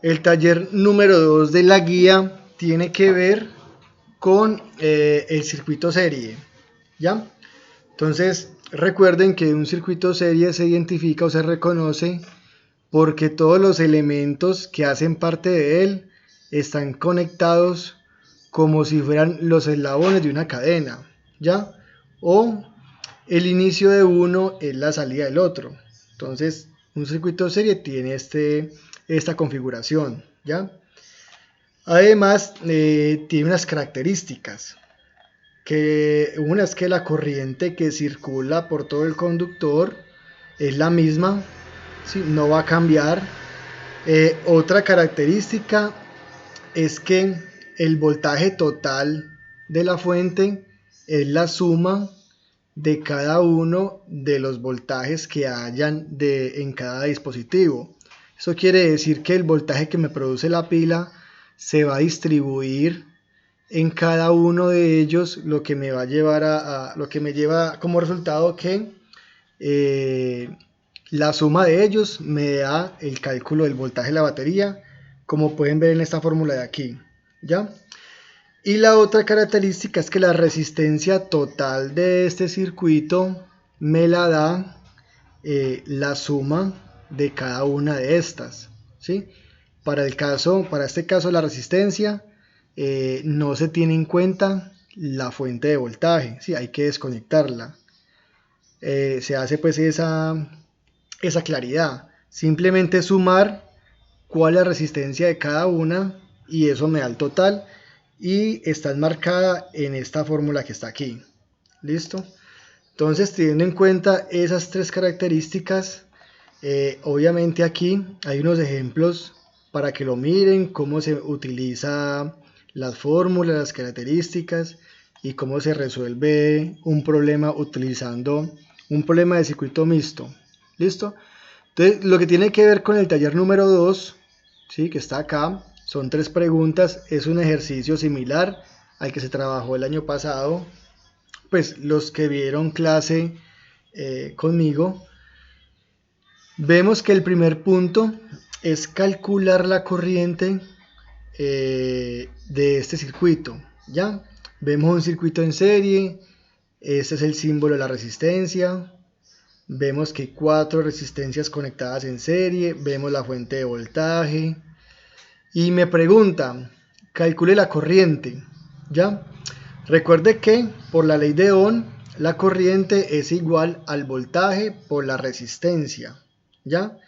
El taller número 2 de la guía tiene que ver con el circuito serie, ¿ya? Entonces, recuerden que un circuito serie se identifica o se reconoce porque todos los elementos que hacen parte de él están conectados como si fueran los eslabones de una cadena, ¿ya? O el inicio de uno es la salida del otro. Entonces, un circuito serie tiene esta configuración, ¿ya? Además, tiene unas características, que una es que la corriente que circula por todo el conductor es la misma, ¿sí? No va a cambiar. Otra característica es que el voltaje total de la fuente es la suma de cada uno de los voltajes que hayan en cada dispositivo. Eso quiere decir que el voltaje que me produce la pila se va a distribuir en cada uno de ellos, lo que me va a llevar lo que me lleva como resultado que la suma de ellos me da el cálculo del voltaje de la batería, como pueden ver en esta fórmula de aquí, ¿ya? Y la otra característica es que la resistencia total de este circuito me la da la suma de cada una de estas, ¿sí? Para este caso la resistencia no se tiene en cuenta la fuente de voltaje, ¿sí? Hay que desconectarla. Se hace pues esa claridad. Simplemente sumar cuál es la resistencia de cada una y eso me da el total y está enmarcada en esta fórmula que está aquí. ¿Listo? Entonces, teniendo en cuenta esas tres características, obviamente aquí hay unos ejemplos para que lo miren, cómo se utiliza las fórmulas, las características y cómo se resuelve un problema utilizando un problema de circuito mixto. ¿Listo? Entonces, lo que tiene que ver con el taller número 2, ¿sí? Que está acá, son 3 preguntas, es un ejercicio similar al que se trabajó el año pasado. Pues los que vieron clase conmigo, vemos que el primer punto es calcular la corriente de este circuito, ¿ya? Vemos un circuito en serie, este es el símbolo de la resistencia, vemos que hay 4 resistencias conectadas en serie, vemos la fuente de voltaje y me pregunta, calcule la corriente, ¿ya? Recuerde que por la ley de Ohm la corriente es igual al voltaje por la resistencia, ¿ya?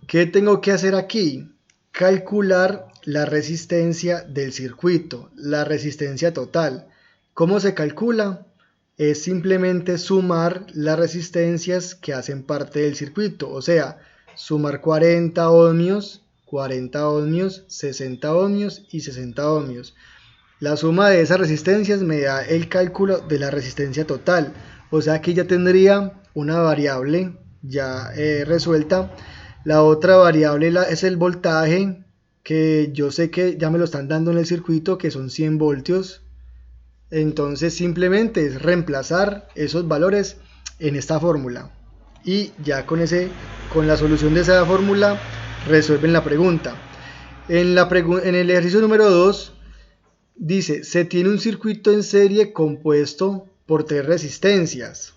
¿Qué tengo que hacer aquí? Calcular la resistencia del circuito, la resistencia total. ¿Cómo se calcula? Es simplemente sumar las resistencias que hacen parte del circuito, o sea, sumar 40 ohmios, 60 ohmios y 60 ohmios. La suma de esas resistencias me da el cálculo de la resistencia total, o sea que ya tendría una variable ya resuelta. La otra variable es el voltaje, que yo sé que ya me lo están dando en el circuito, que son 100 voltios. Entonces simplemente es reemplazar esos valores en esta fórmula y ya con la solución de esa fórmula resuelven la pregunta. En el ejercicio número 2 dice, se tiene un circuito en serie compuesto por 3 resistencias.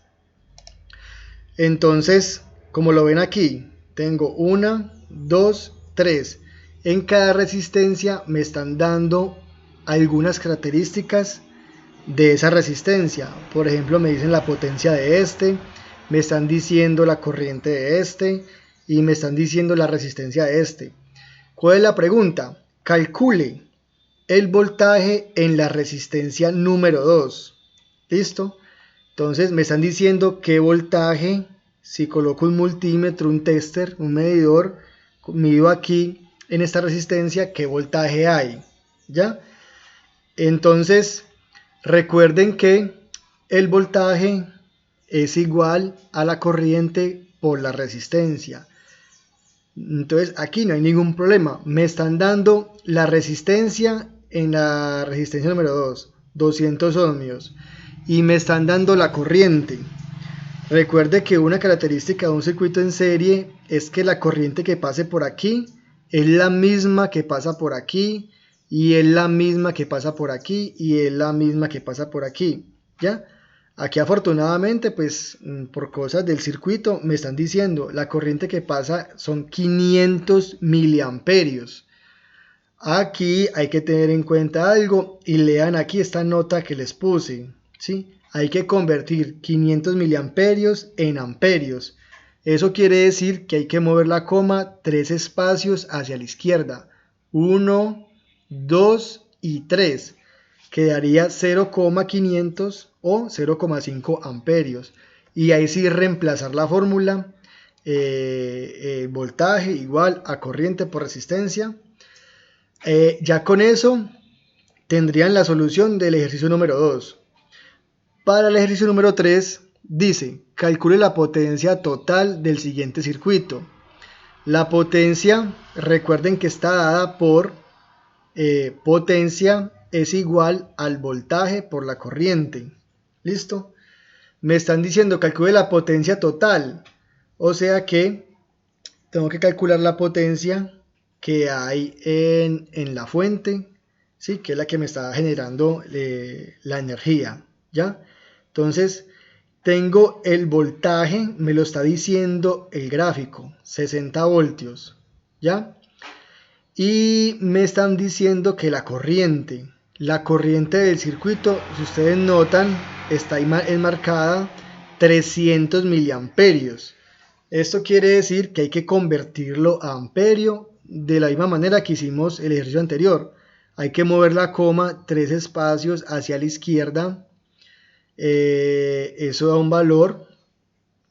Entonces, como lo ven aquí, tengo 1, 2, 3. En cada resistencia me están dando algunas características de esa resistencia. Por ejemplo, me dicen la potencia de este, me están diciendo la corriente de este y me están diciendo la resistencia de este. ¿Cuál es la pregunta? Calcule el voltaje en la resistencia número 2. ¿Listo? Entonces me están diciendo qué voltaje, si coloco un multímetro, un tester, un medidor, mido aquí en esta resistencia qué voltaje hay, ¿ya? Entonces recuerden que el voltaje es igual a la corriente por la resistencia. Entonces aquí no hay ningún problema, me están dando la resistencia en la resistencia número 2, 200 ohmios, y me están dando la corriente. Recuerde que una característica de un circuito en serie es que la corriente que pase por aquí es la misma que pasa por aquí, y es la misma que pasa por aquí, y es la misma que pasa por aquí, ¿ya? Aquí afortunadamente, pues por cosas del circuito, me están diciendo la corriente que pasa son 500 miliamperios. Aquí hay que tener en cuenta algo y lean aquí esta nota que les puse, ¿sí? Hay que convertir 500 miliamperios en amperios. Eso quiere decir que hay que mover la coma 3 espacios hacia la izquierda. 1, 2 y 3. Quedaría 0,500 o 0,5 amperios. Y ahí sí reemplazar la fórmula voltaje igual a corriente por resistencia. Ya con eso tendrían la solución del ejercicio número 2. Para el ejercicio número 3 dice, calcule la potencia total del siguiente circuito. La potencia, recuerden que está dada por potencia es igual al voltaje por la corriente. ¿Listo? Me están diciendo calcule la potencia total. O sea que tengo que calcular la potencia que hay en la fuente, ¿sí? Que es la que me está generando la energía, ¿ya? Entonces, tengo el voltaje, me lo está diciendo el gráfico, 60 voltios, ¿ya? Y me están diciendo que la corriente del circuito, si ustedes notan, está enmarcada 300 miliamperios. Esto quiere decir que hay que convertirlo a amperio de la misma manera que hicimos el ejercicio anterior. Hay que mover la coma 3 espacios hacia la izquierda. Eso da un valor.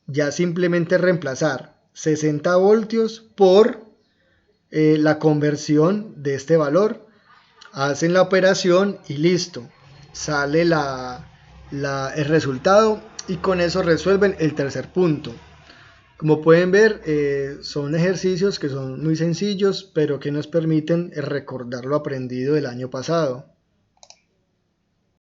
Ya simplemente reemplazar 60 voltios por la conversión de este valor. Hacen la operación y listo. Sale el resultado y con eso resuelven el tercer punto. Como pueden ver, son ejercicios que son muy sencillos, pero que nos permiten recordar lo aprendido del año pasado.